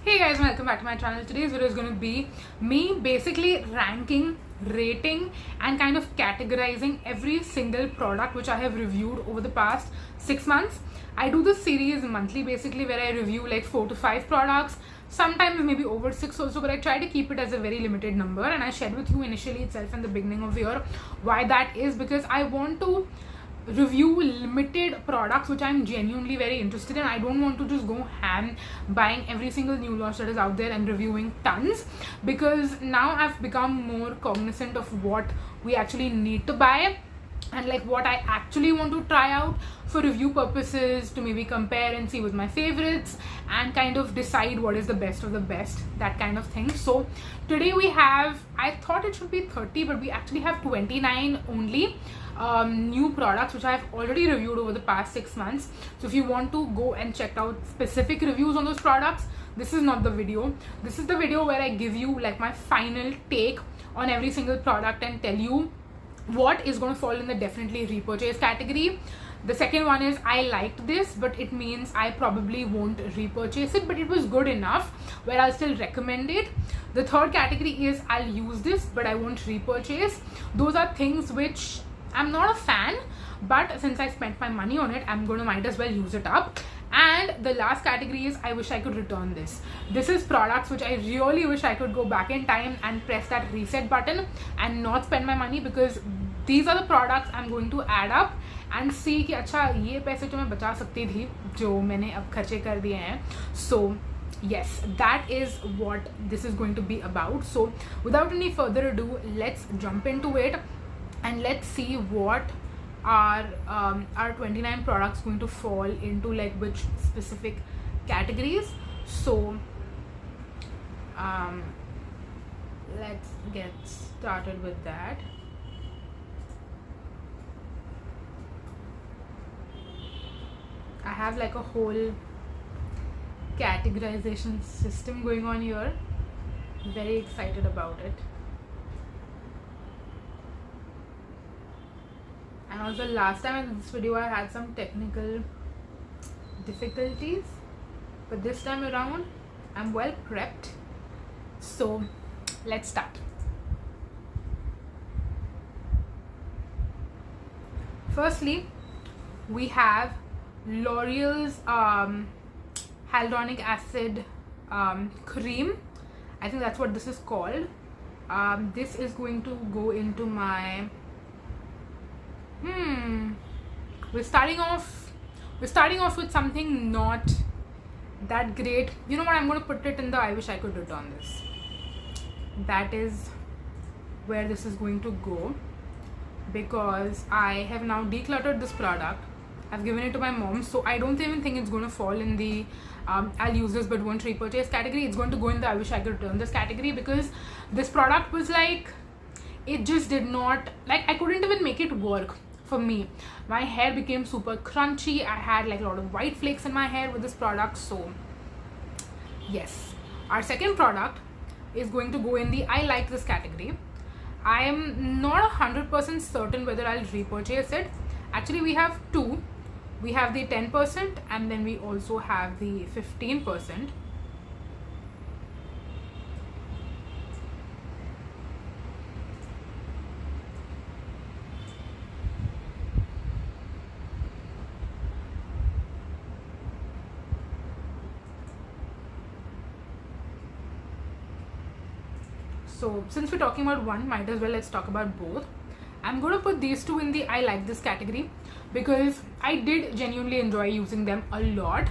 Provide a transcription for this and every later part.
Hey guys, welcome back to my channel. Today's video is going to be me basically ranking, rating and kind of categorizing every single product which I have reviewed over the past 6 months. I do this series monthly basically where I review like 4 to 5 products, sometimes maybe over 6 also, but I try to keep it as a very limited number. And I shared with you initially itself in the beginning of the year why that is, because I want to review limited products which I'm genuinely very interested in. I don't want to just go ham buying every single new launch that is out there and reviewing tons, because now I've become more cognizant of what we actually need to buy and like what I actually want to try out for review purposes, to maybe compare and see with my favorites and kind of decide what is the best of the best, that kind of thing. So today we have, I thought it should be 30, but we actually have 29 only new products which I have already reviewed over the past 6 months. So if you want to go and check out specific reviews on those products, this is not the video. This is the video where I give you like my final take on every single product and tell you what is going to fall in the definitely repurchase category. The second one is I liked this, but it means I probably won't repurchase it, but it was good enough where I'll still recommend it. The third category is I'll use this but I won't repurchase. Those are things which I'm not a fan, but since I spent my money on it, I'm going to might as well use it up. And the last category is I wish I could return this. This is products which I really wish I could go back in time and press that reset button and not spend my money, because these are the products I'm going to add up and see कि अच्छा ये पैसे जो मैं बचा सकती थी जो मैंने अब खर्चे कर दिए हैं. So yes, that is what this is going to be about. So without any further ado, let's jump into it and let's see what are 29 products going to fall into, like which specific categories. So let's get started with that. I have like a whole categorization system going on here. Very excited about it. And also last time in this video I had some technical difficulties, but this time around I'm well prepped. So let's start. Firstly, we have L'Oreal's hyaluronic acid cream. I think that's what this is called. This is going to go into my we're starting off with something not that great. You know what, I'm going to put it in the I wish I could return this. That is where this is going to go, because I have now decluttered this product. I've given it to my mom, so I don't even think it's going to fall in the I'll use this but won't repurchase category. It's going to go in the I wish I could return this category, because this product was like, it just did not, like I couldn't even make it work for me. My hair became super crunchy. I had like a lot of white flakes in my hair with this product. So yes, our second product is going to go in the I like this category. I am not 100% certain whether I'll repurchase it. Actually, we have two. We have the 10% and then we also have the 15%. So since we're talking about one, might as well let's talk about both. I'm going to put these two in the I like this category because I did genuinely enjoy using them a lot.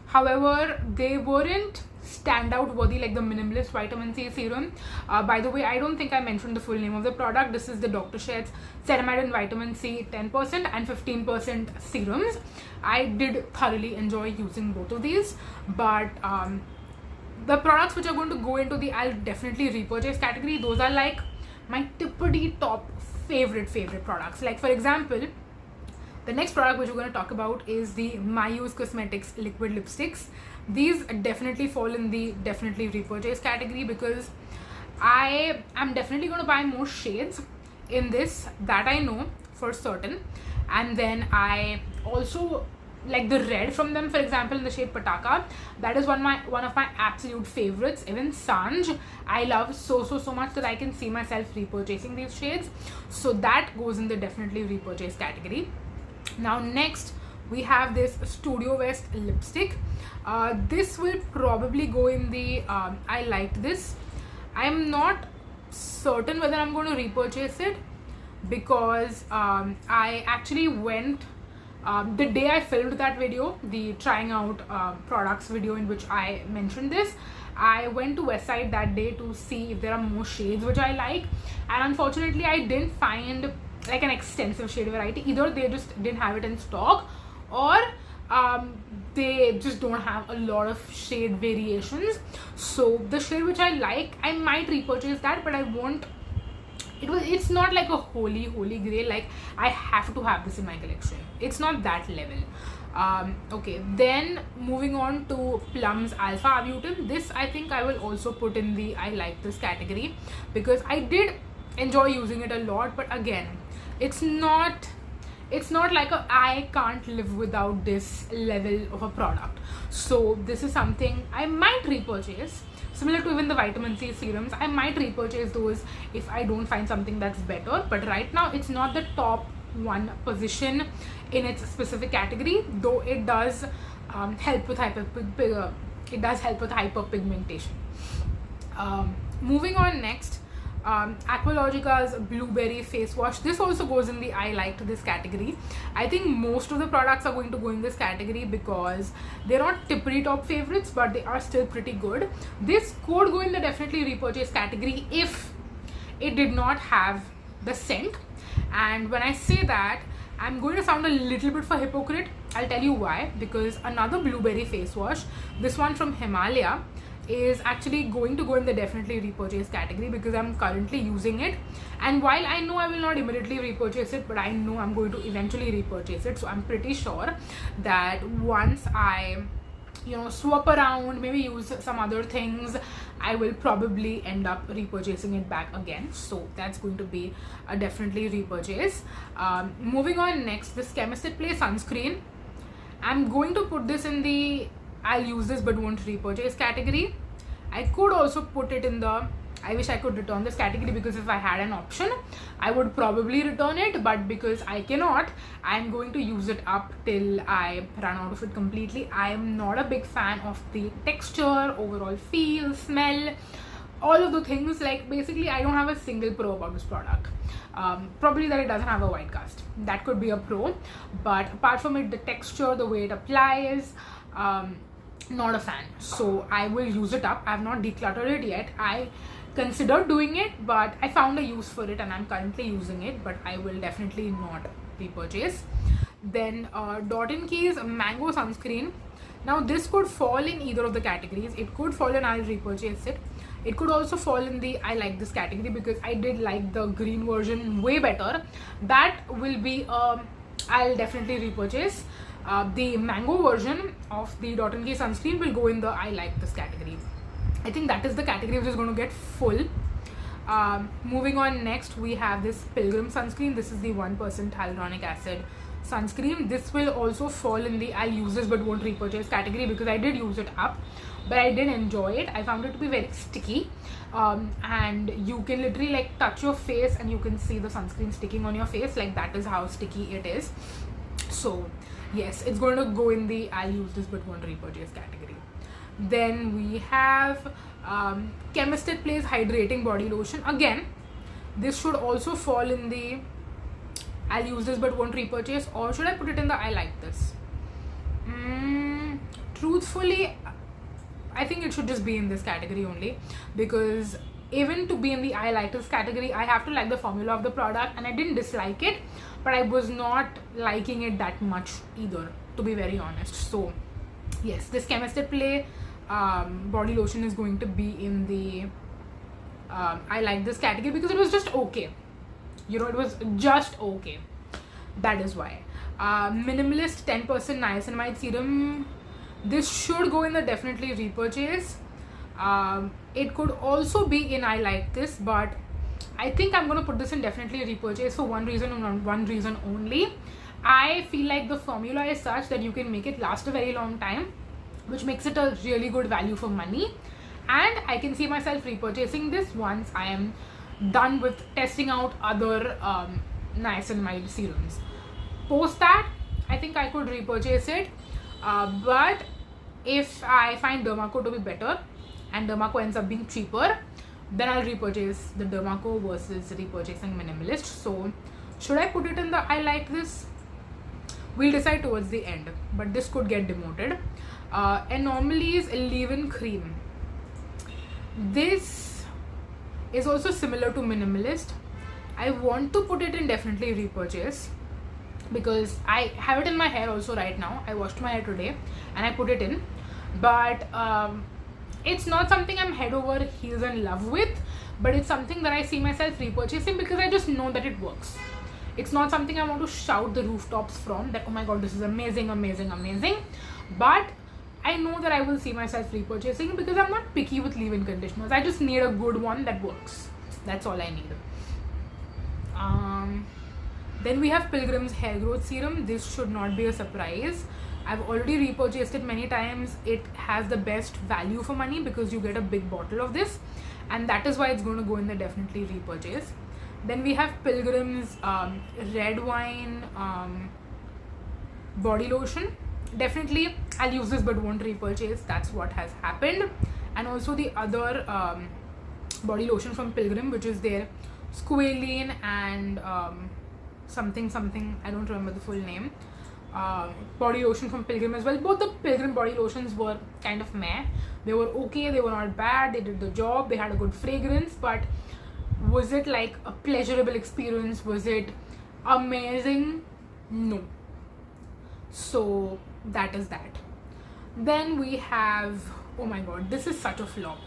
However, they weren't standout worthy like the Minimalist Vitamin C Serum. By the way, I don't think I mentioned the full name of the product. This is the Dr. Sheths Ceramide and Vitamin C 10% and 15% serums. I did thoroughly enjoy using both of these, but the products which are going to go into the I'll definitely repurchase category, those are like my tippity top favorite products. Like for example, the next product which we're going to talk about is the Hues Cosmetics liquid lipsticks. These definitely fall in the definitely repurchase category, because I am definitely going to buy more shades in this, that I know for certain. And then I also like the red from them, for example, in the shade Pataka, that is one of my absolute favorites. Even Sanj, I love so much that I can see myself repurchasing these shades. So that goes in the definitely repurchase category. Now next we have this Studiowest lipstick. This will probably go in the I liked this. I'm not certain whether I'm going to repurchase it, because I actually went the day I filmed that video, the trying out products video in which I mentioned this, I went to Westside that day to see if there are more shades which I like, and unfortunately I didn't find like an extensive shade variety. Either they just didn't have it in stock, or they just don't have a lot of shade variations. So the shade which I like, I might repurchase that, but I won't. It's not like a holy grail, like I have to have this in my collection. It's not that level. Okay, then moving on to Plum's Alpha Arbutin. This I think I will also put in the I like this category, because I did enjoy using it a lot, but again, it's not like I can't live without this level of a product. So this is something I might repurchase. Similar to even the vitamin C serums, I might repurchase those if I don't find something that's better. But right now, it's not the top one position in its specific category, though it does help with hyperpigmentation. Moving on next, Aqualogica's Blueberry Face Wash. This also goes in the I liked this category. I think most of the products are going to go in this category because they're not tippity top favorites, but they are still pretty good. This could go in the definitely repurchase category if it did not have the scent. And when I say that, I'm going to sound a little bit for hypocrite. I'll tell you why. Because another blueberry face wash, this one from Himalaya, is actually going to go in the definitely repurchase category because I'm currently using it. And while I know I will not immediately repurchase it, but I know I'm going to eventually repurchase it. So I'm pretty sure that once I swap around, maybe use some other things, I will probably end up repurchasing it back again. So that's going to be a definitely repurchase. Moving on next, this Chemist Play sunscreen. I'm going to put this in the I'll use this but won't repurchase category. I could also put it in the I wish I could return this category, because if I had an option, I would probably return it, but because I cannot, I'm going to use it up till I run out of it completely. I am not a big fan of the texture, overall feel, smell, all of the things. Like basically I don't have a single pro about this product. Probably that it doesn't have a white cast. That could be a pro, but apart from it, the texture, the way it applies, not a fan. So I will use it up. I have not decluttered it yet. I considered doing it, but I found a use for it and I'm currently using it, but I will definitely not repurchase. Then Dot & Key's Mango Sunscreen. Now this could fall in either of the categories. It could fall in I'll repurchase it. It could also fall in the I like this category because I did like the green version way better. That will be I'll definitely repurchase. The mango version of the Dot & Key sunscreen will go in the I like this category. I think that is the category which is going to get full. Moving on next, we have this Pilgrim sunscreen. This is the 1% hyaluronic acid sunscreen. This will also fall in the I'll use this but won't repurchase category because I did use it up, but I didn't enjoy it. I found it to be very sticky, and you can literally like touch your face and you can see the sunscreen sticking on your face. Like that is how sticky it is. So yes, it's going to go in the I'll use this but won't repurchase category. Then we have Chemist Plays Hydrating Body Lotion. Again, this should also fall in the I'll use this but won't repurchase, or should I put it in the I like this? Truthfully, I think it should just be in this category only, because even to be in the I like this category, I have to like the formula of the product, and I didn't dislike it, but I was not liking it that much either, to be very honest. So yes, this Chemist Play body lotion is going to be in the I like this category because it was just okay. It was just okay. That is why. Minimalist 10% Niacinamide serum. This should go in the definitely repurchase. It could also be in I like this, but I think I'm going to put this in definitely repurchase for one reason and one reason only. I feel like the formula is such that you can make it last a very long time, which makes it a really good value for money. And I can see myself repurchasing this once I am done with testing out other niacinamide serums. Post that, I think I could repurchase it, but if I find Dermaco to be better and Dermaco ends up being cheaper, then I'll repurchase the Dermaco versus repurchasing Minimalist. So should I put it in the I like this? We'll decide towards the end, but this could get demoted. Anomaly's leave-in cream. This is also similar to Minimalist. I want to put it in definitely repurchase because I have it in my hair also right now. I washed my hair today and I put it in, but it's not something I'm head over heels in love with, but it's something that I see myself repurchasing because I just know that it works. It's not something I want to shout the rooftops from that, oh my god, this is amazing, amazing, amazing. But I know that I will see myself repurchasing because I'm not picky with leave-in conditioners. I just need a good one that works. That's all I need. Then we have Pilgrim's hair growth serum. This should not be a surprise. I've already repurchased it many times. It has the best value for money because you get a big bottle of this, and that is why it's going to go in the definitely repurchase. Then we have Pilgrim's red wine body lotion. Definitely I'll use this but won't repurchase. That's what has happened. And also the other body lotion from Pilgrim, which is their squalene and something, I don't remember the full name, body lotion from Pilgrim as well. Both the Pilgrim body lotions were kind of meh. They were okay, they were not bad, they did the job, they had a good fragrance, but was it like a pleasurable experience? Was it amazing? No. So that is that. Then we have, oh my god, this is such a flop,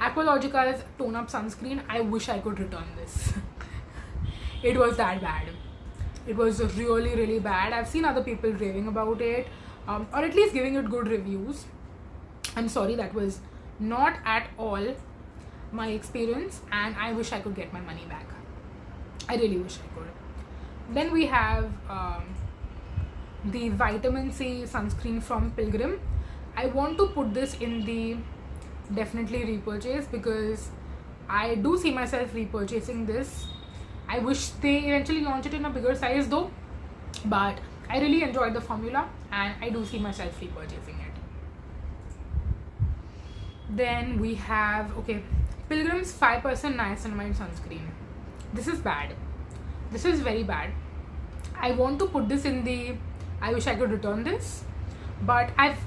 Aqualogica's tone up sunscreen. I wish I could return this. It was that bad. It was really, really bad. I've seen other people raving about it, or at least giving it good reviews. I'm sorry, that was not at all my experience, and I wish I could get my money back. I really wish I could. Then we have the vitamin C sunscreen from Pilgrim. I want to put this in the definitely repurchase because I do see myself repurchasing this. I wish they eventually launch it in a bigger size though, but I really enjoyed the formula and I do see myself repurchasing it. Then we have, okay, Pilgrim's 5% niacinamide sunscreen. This is bad. This is very bad. I want to put this in the I wish I could return this, but I've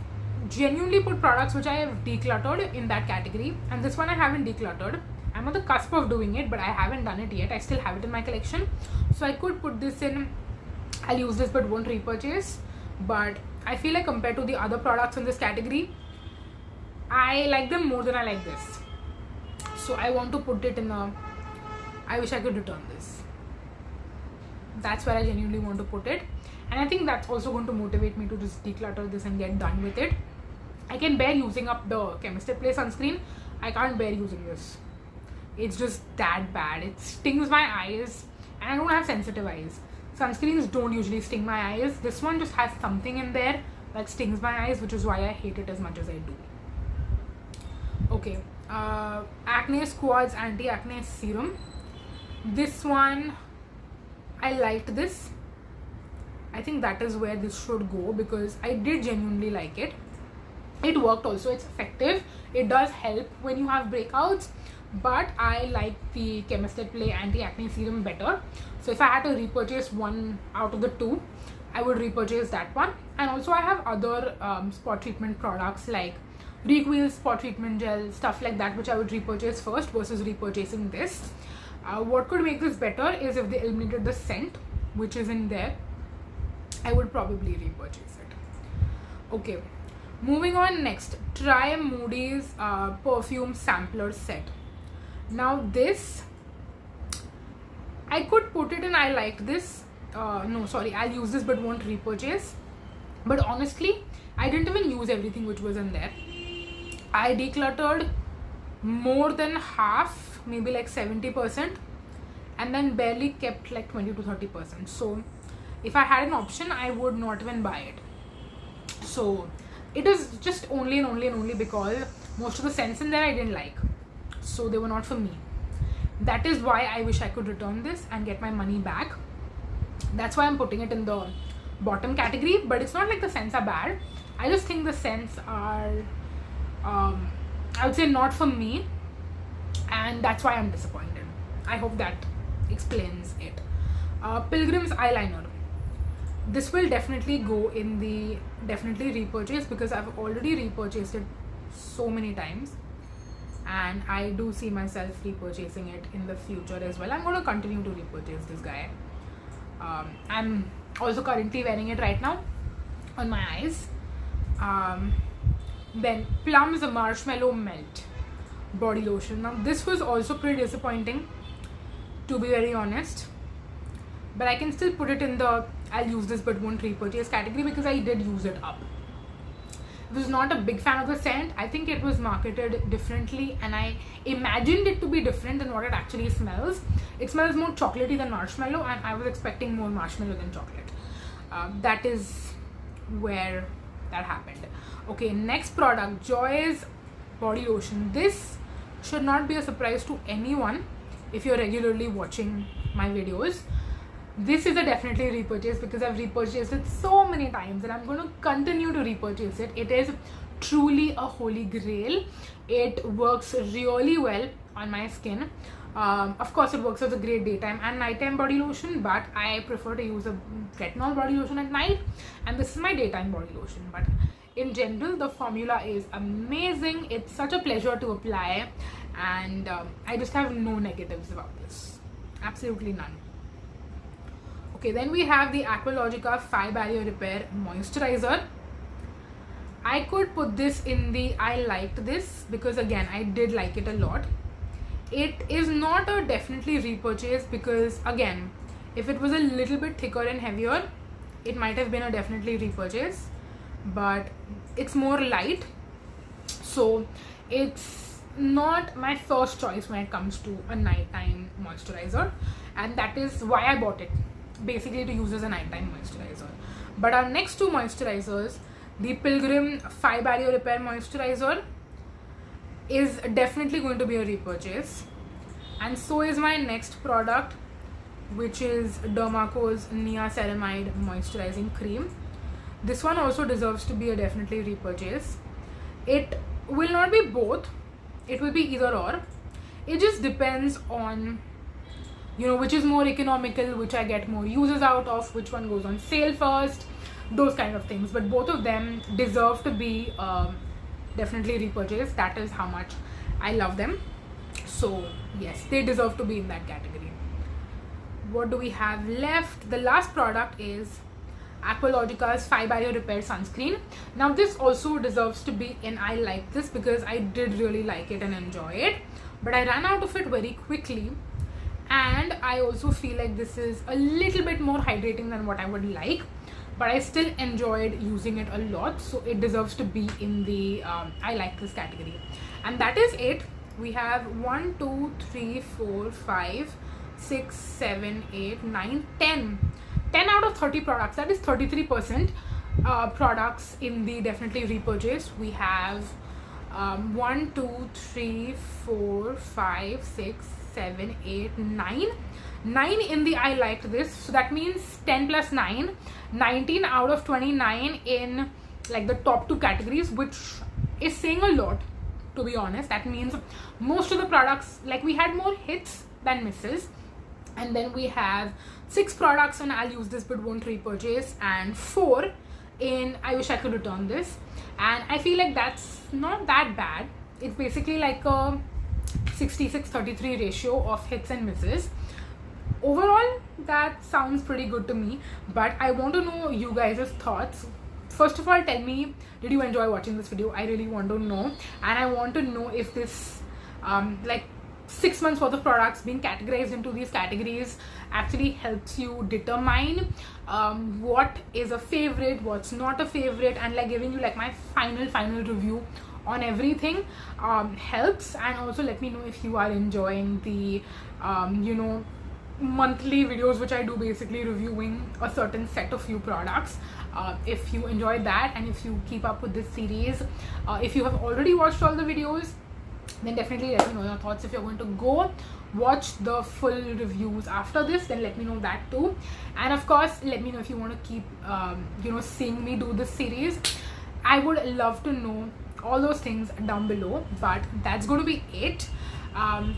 genuinely put products which I have decluttered in that category, and this one I haven't decluttered. I'm on the cusp of doing it, but I haven't done it yet. I still have it in my collection, so I could put this in I'll use this but won't repurchase. But I feel like compared to the other products in this category, I like them more than I like this, so I want to put it in a I wish I could return this. That's where I genuinely want to put it, and I think that's also going to motivate me to just declutter this and get done with it. I can bear using up the Chemist Play sunscreen. I can't bear using this. It's just that bad. It stings my eyes, and I don't have sensitive eyes. Sunscreens don't usually sting my eyes. This one just has something in there that stings my eyes, which is why I hate it as much as I do. Okay, Acne Squad's anti-acne serum. This one, I liked this. I think that is where this should go because I did genuinely like it. It worked also, it's effective. It does help when you have breakouts, but I like the Chemist Play anti-acne serum better. So if I had to repurchase one out of the two, I would repurchase that one. And also I have other spot treatment products like Recoil spot treatment gel, stuff like that, which I would repurchase first versus repurchasing this. What could make this better is if they eliminated the scent which is in there. I would probably repurchase it. Okay, moving on next. Try Moody's perfume sampler set. Now this, I could put it in I like this. No, sorry, I'll use this but won't repurchase. But honestly, I didn't even use everything which was in there. I decluttered more than half, maybe like 70%, and then barely kept like 20 to 30%. So if I had an option, I would not even buy it. So it is just only and only because most of the scents in there I didn't like, so they were not for me. That is why I wish I could return this and get my money back. That's why I'm putting it in the bottom category. But it's not like the scents are bad, I just think the scents are I would say not for me, and that's why I'm disappointed. I hope that explains it. Pilgrim's eyeliner. This will definitely go in the definitely repurchase, because I've already repurchased it so many times, and I do see myself repurchasing it in the future as well. I'm going to continue to repurchase this guy. I'm also currently wearing it right now on my eyes. Then Plum's Marshmallow Melt body lotion. Now this was also pretty disappointing, to be very honest, but I can still put it in the I'll use this but won't repurchase category, because I did use it up. I was not a big fan of the scent. I think it was marketed differently, and I imagined it to be different than what it actually smells. It smells more chocolatey than marshmallow, and I was expecting more marshmallow than chocolate. That is where that happened. Okay, next product, Joy's body lotion. This should not be a surprise to anyone if you're regularly watching my videos. This is a definitely repurchase, because I've repurchased it so many times and I'm going to continue to repurchase it. It is truly a holy grail. It works really well on my skin. Of course, it works as a great daytime and nighttime body lotion, but I prefer to use a retinol body lotion at night, and this is my daytime body lotion. But in general, the formula is amazing. It's such a pleasure to apply, and I just have no negatives about this. Absolutely none. Okay, then we have the Aqualogica 5 Barrier Repair Moisturizer. I could put this in the I liked this, because again, I did like it a lot. It is not a definitely repurchase, because again, if it was a little bit thicker and heavier, it might have been a definitely repurchase, but it's more light, so it's not my first choice when it comes to a nighttime moisturizer, and that is why I bought it, basically to use as a nighttime moisturizer. But our next two moisturizers, the Pilgrim 5 Barrier Repair Moisturizer is definitely going to be a repurchase, and so is my next product, which is Dermaco's Nia-Ceramide Moisturizing Cream. This one also deserves to be a definitely repurchase. It will not be both, it will be either or. It just depends on, you know, which is more economical, which I get more uses out of, which one goes on sale first, those kind of things. But both of them deserve to be definitely repurchased. That is how much I love them. So yes, they deserve to be in that category. What do we have left? The last product is Aqualogica's 5 Barrier Repair Sunscreen. Now this also deserves to be in I like this, because I did really like it and enjoy it, but I ran out of it very quickly, and I also feel like this is a little bit more hydrating than what I would like, but I still enjoyed using it a lot, so it deserves to be in the I like this category. And that is it. We have 1 2 3 4 5 6 7 8 9 10 out of 30 products. That is 33% products in the definitely repurchased. We have 1 2 3 4 5 6 7 8 9 in the I liked this. So that means 10 plus 9, 19 out of 29 in like the top two categories, which is saying a lot, to be honest. That means most of the products, like we had more hits than misses, and then we have 6 products and I'll use this but won't repurchase, and 4 in I wish I could return this. And I feel like that's not that bad. It's basically like a 66-33 ratio of hits and misses. Overall, that sounds pretty good to me, but I want to know you guys' thoughts. First of all, tell me, did you enjoy watching this video? I really want to know, and I want to know if this like 6 months worth of products being categorized into these categories actually helps you determine what is a favorite, what's not a favorite, and like giving you like my final review on everything helps. And also let me know if you are enjoying the you know, monthly videos which I do, basically reviewing a certain set of few products. If you enjoy that and if you keep up with this series, if you have already watched all the videos, then definitely let me know your thoughts. If you're going to go watch the full reviews after this, then let me know that too. And of course, let me know if you want to keep seeing me do this series. I would love to know all those things down below. But that's going to be it.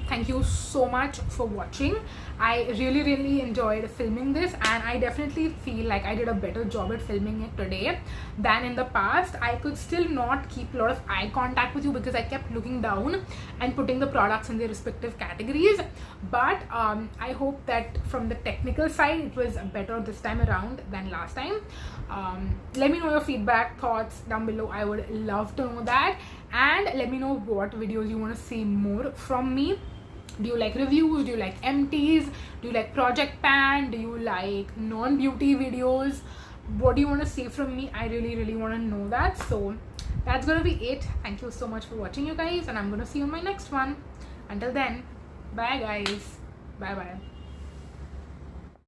Thank you so much for watching. I really enjoyed filming this, and I definitely feel like I did a better job at filming it today than in the past. I could still not keep a lot of eye contact with you because I kept looking down and putting the products in their respective categories. But I hope that from the technical side it was better this time around than last time. Let me know your feedback, thoughts down below. I would love to know that. And let me know what videos you want to see more from me. Do you like reviews? Do you like empties? Do you like project pan? Do you like non-beauty videos? What do you want to see from me? I really want to know that. So that's gonna be it. Thank you so much for watching, you guys, and I'm gonna see you in my next one. Until then, bye guys. Bye.